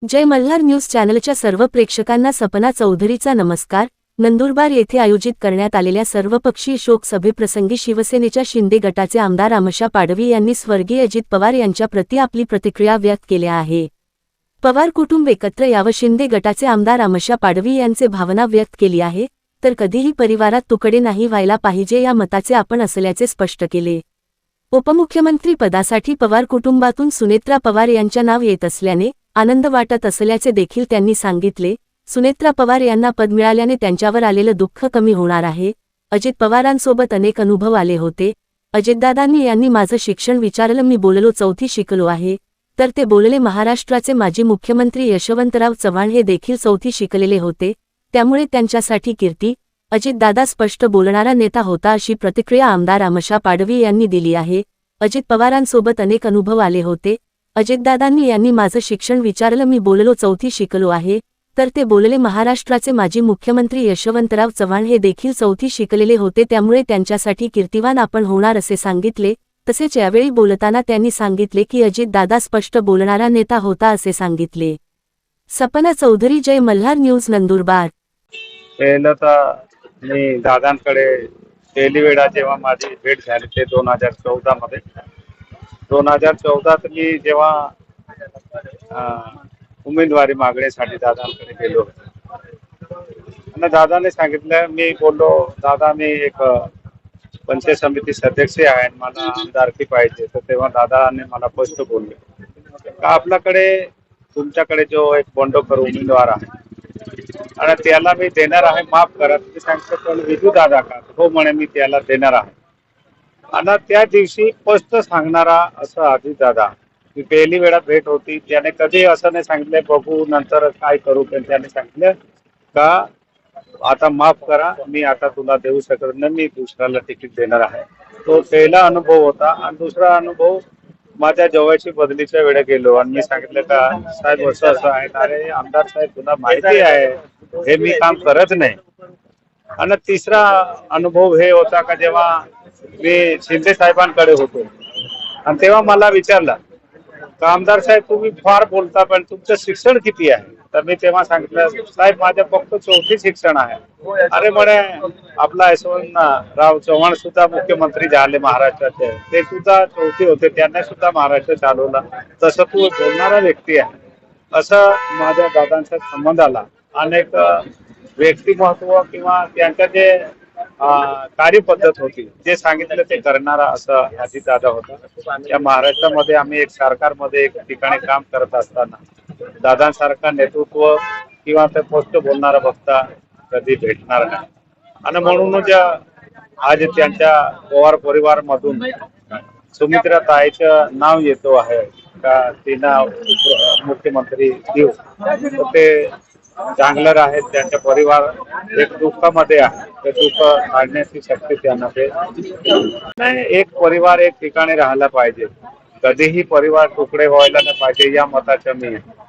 जय Malhar news चॅनलच्या सर्व प्रेक्षकांना सपना चौधरीचा नमस्कार। नंदुरबार येथे आयोजित करण्यात आलेल्या सर्वपक्षीय शोक सभेप्रसंगी शिवसेनेच्या शिंदे गटाचे आमदार आमशा पाडवी यांनी स्वर्गीय अजित पवार यांच्या प्रति आपली प्रतिक्रिया व्यक्त केल्या आहे। पवार कुटुंब एकत्र यावं शिंदे गटाचे आमदार आमशा पाडवी यांचे भावना व्यक्त केली आहे, तर कधीही परिवारात तुकडे नाही व्हायला पाहिजे या मताचे आपण असल्याचे स्पष्ट केले। उपमुख्यमंत्री पदासाठी पवार कुटुंबातून सुनेत्रा पवार यांचे नाव येत असल्याने आनंद वाटत असल्याचे देखील त्यांनी सांगितले। सुनेत्रा पवार यांना पद मिळाल्याने त्यांच्यावर आलेलं दुःख कमी होणार आहे। अजित पवारांसोबत अनेक अनुभव आले होते। अजितदादांनी यांनी माझं शिक्षण विचारलं, मी बोललो चौथी शिकलो आहे, तर ते बोलले महाराष्ट्राचे माजी मुख्यमंत्री यशवंतराव चव्हाण हे देखील चौथी शिकलेले होते, त्यामुळे त्यांच्यासाठी कीर्ती। अजितदादा स्पष्ट बोलणारा नेता होता अशी प्रतिक्रिया आमदार आमशा पाडवी यांनी दिली आहे। अजित पवारांसोबत अनेक अनुभव आले होते। अजितदादांनी यांनी माझं शिक्षण विचारलं, मी बोललो चौथी शिकलो आहे, तर ते बोलले महाराष्ट्राचे माजी मुख्यमंत्री यशवंतराव चव्हाण हे देखील चौथी शिकलेले होते, त्यामुळे त्यांच्यासाठी कीर्तिवान आपण होणार असे सांगितले। तसेच यावेळी बोलताना त्यांनी सांगितले की अजितदादा स्पष्ट बोलणारा नेता होता असे सांगितले। सपना चौधरी, जय मल्हार न्यूज, नंदुरबार। पहिलं तर मी दादांकडे पहिली वेळा जेव्हा माझी भेट झाली ते 2014 मध्ये 2014 मी जेव्हा उमेदवारी मागण्यासाठी दादांकडे गेलो आणि दादाने सांगितलं, मी बोललो दादा मी एक पंचायत समिती सदस्य आहे, मला आमदारकी पाहिजे। तर तेव्हा दादाने मला स्पष्ट बोलले का आपल्याकडे तुमच्याकडे जो एक बंडखोर उमेदवार आहे आणि त्याला मी देणार आहे, माफ करा तुम्ही सांगता पण विजू दादा का, हो म्हणे मी त्याला देणार आहे। आणि त्या दिवशी स्पष्ट सांगणारा असं अजित दादा की पहिली वेळा भेट होती, त्याने कधी असं नाही सांगितलं बघू नंतर काय करू, पण त्याने सांगितलं का आता माफ करा, मी आता तुला देऊ शकत नाही, मी दुसऱ्याला तिकीट देणार आहे। तो पहिला अनुभव होता। आणि दुसरा अनुभव माझ्या जवळची बदलीच्या वेळेला गेलो आणि मी सांगितलं का साहेब असं असं आहे, अरे आमदार साहेब तुला माहिती आहे हे मी काम करत नाही। आणि तिसरा अनुभव हे होता का जेव्हा मी शिंदे साहेबांकडे होतो आणि तेव्हा मला विचारलं का आमदार साहेब तुम्ही फार बोलता पण तुमचं शिक्षण किती आहे। तर मी तेव्हा सांगितलं साहेब माझं फक्त चौथी शिक्षण आहे। अरे म्हणे आपला यशवंतराव चव्हाण सुद्धा मुख्यमंत्री झाले महाराष्ट्राचे, ते सुद्धा चौथी होते, त्यांना सुद्धा महाराष्ट्र चालवला, तसं तू बोलणारा व्यक्ती आहे। असं माझ्या दादांचा संबंध आला। अनेक व्यक्तिमत्व किंवा त्यांचं जे कार्यपद्धत होती, जे सांगितलं ते करणारा असं अजितदादा होता। या महाराष्ट्रामध्ये आम्ही एक सरकारमध्ये एक ठिकाणी काम करत असताना दादांसारखा नेतृत्व किंवा ते स्पष्ट बोलणारा वक्ता कधी भेटणार नाही। आणि म्हणूनच आज त्यांच्या पवार परिवार मधून सुमित्रा ताईचं नाव येतो आहे का तिना मुख्यमंत्री देऊ, ते चांगलं आहे। त्यांचा परिवार एक दुःखामध्ये आहे, ते दुःख काढण्याची शक्ती त्यांना नाही। एक परिवार एक ठिकाणी राहायला पाहिजे, कधीही परिवार तुकडे व्हायला नाही पाहिजे या मताचं मी आहे।